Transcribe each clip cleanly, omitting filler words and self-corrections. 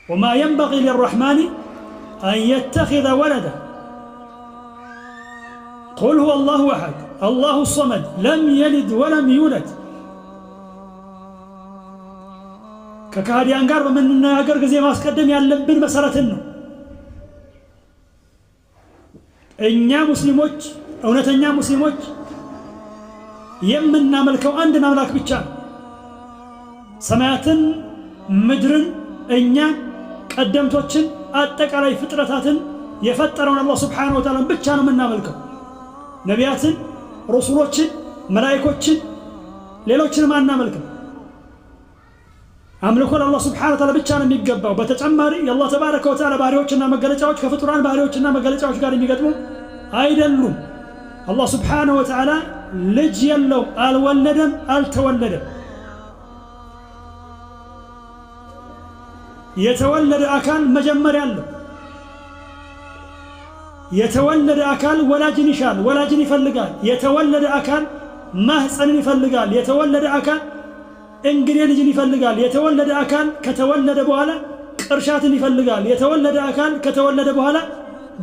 وما ينبغي للرحمن أن يتخذ ولدا قل هو الله أحد الله الصمد لم يلد ولم يولد ككهديان ጋር በመናገር ጊዜ ማስቀደም ያለብን መሰረትን ነው። እኛ ሙስሊሞች እውነተኛ ሙስሊሞች የምናመልከው አንድን አምላክ ብቻ ነው። ሰማያትን ምድርን እኛ ቀደምቶችን አጠቃላይ ፍጥረታትን የፈጠረውን አላህ ሱብሓነሁ ወተዓላ ብቻ ነው የምናመልከው። ነቢያትን፣ ረሱሎችን፣ መላእክቶችን ሌሎችንም አናመልክም። አምልኮ ለአላህ ሱብሓነሁ ወተዓላ ብቻ ነው የሚገባው። በተጨማሪ የአላህ ተባረከ ወተዓላ ባህሪዎችና መገለጫዎች ከፍጡራን ባህሪዎችና መገለጫዎች ጋር የሚገጥሙ አይደሉም። አላህ ሱብሓነሁ ወተዓላ ልጅ የለውም፣ አልወለደም፣ አልተወለደም። የተወለደ አካል መጀመሪያ አለው። የተወለደ አካል ወላጅን ይሻል፣ ወላጅን ይፈልጋል። የተወለደ አካል ማህፀንን ይፈልጋል። የተወለደ አካል እንግዲህ ልጅን ይፈልጋል። የተወለደ አካል ከተወለደ በኋላ ቅርሻትን ይፈልጋል። የተወለደ አካል ከተወለደ በኋላ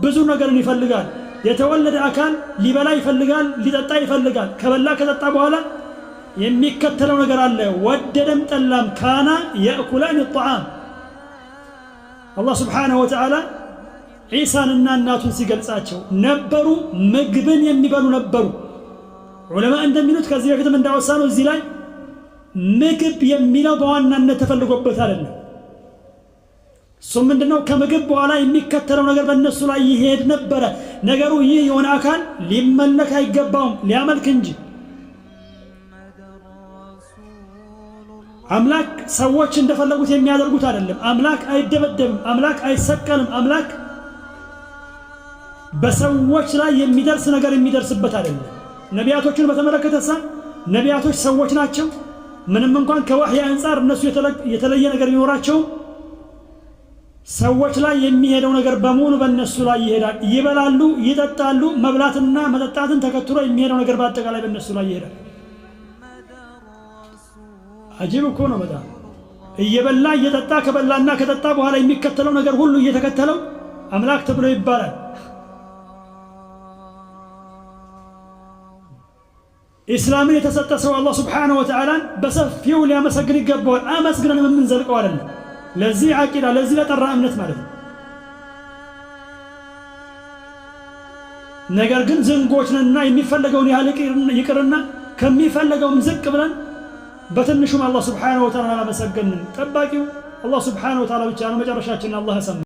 ብዙ ነገርን ይፈልጋል። የተወለደ አካል ሊበላ ይፈልጋል፣ ሊጠጣ ይፈልጋል። ከበላ ከጠጣ በኋላ የሚከተለው ነገር አለ። ወደደም ጠላም ካና የእኩላን الطعام አላህ ሱብሓነሁ ወተዓላ ዒሳንና እናቱን ሲገልጻቸው ነበሩ ምግብን የሚበሉ ነበሩ። ዑለማ እንደሚሉት ከዚህ በፊትም እንዳወሳነው እዚህ ላይ ምግብ የሚለው በዋናነት ተፈልጎበት አይደለም። እሱም ምንድነው? ከምግብ በኋላ የሚከተለው ነገር በእነሱ ላይ ይሄድ ነበረ። ነገሩ ይህ የሆነ አካል ሊመለክ አይገባውም፣ ሊያመልክ እንጂ። አምላክ ሰዎች እንደፈለጉት የሚያደርጉት አይደለም። አምላክ አይደበደብም፣ አምላክ አይሰቀልም፣ አምላክ በሰዎች ላይ የሚደርስ ነገር የሚደርስበት አይደለም። ነቢያቶችን በተመለከተ ነቢያቶች ሰዎች ናቸው። ምንም እንኳን ከወህይ አንፃር እነሱ የተለየ ነገር ቢኖራቸው ሰዎች ላይ የሚሄደው ነገር በሙሉ በእነሱ ላይ ይሄዳል። ይበላሉ፣ ይጠጣሉ። መብላትና መጠጣትን ተከትሎ የሚሄደው ነገር በአጠቃላይ በእነሱ ላይ ይሄዳል። አጂብ እኮ ነው በጣም። እየበላ እየጠጣ ከበላና ከጠጣ በኋላ የሚከተለው ነገር ሁሉ እየተከተለው አምላክ ተብሎ ይባላል። ኢስላምን የተሰጠ ሰው አላህ ሱብሓነሁ ወተዓላን በሰፊው ሊያመሰግን ይገባዋል። አመስግነን የምንዘልቀው አይደለም። ለዚህ አቂዳ ለዚህ ለጠራ እምነት ማለት ነው። ነገር ግን ዝንጎች ነንና የሚፈለገውን ያህል ይቅርና ከሚፈለገውም ዝቅ ብለን በትንሹም አላህ ሱብሓነሁ ወተዓላ አላመሰገንን። ጠባቂው አላህ ሱብሓነሁ ወተዓላ ብቻ ነው። መጨረሻችንን አላህ ያሰማን።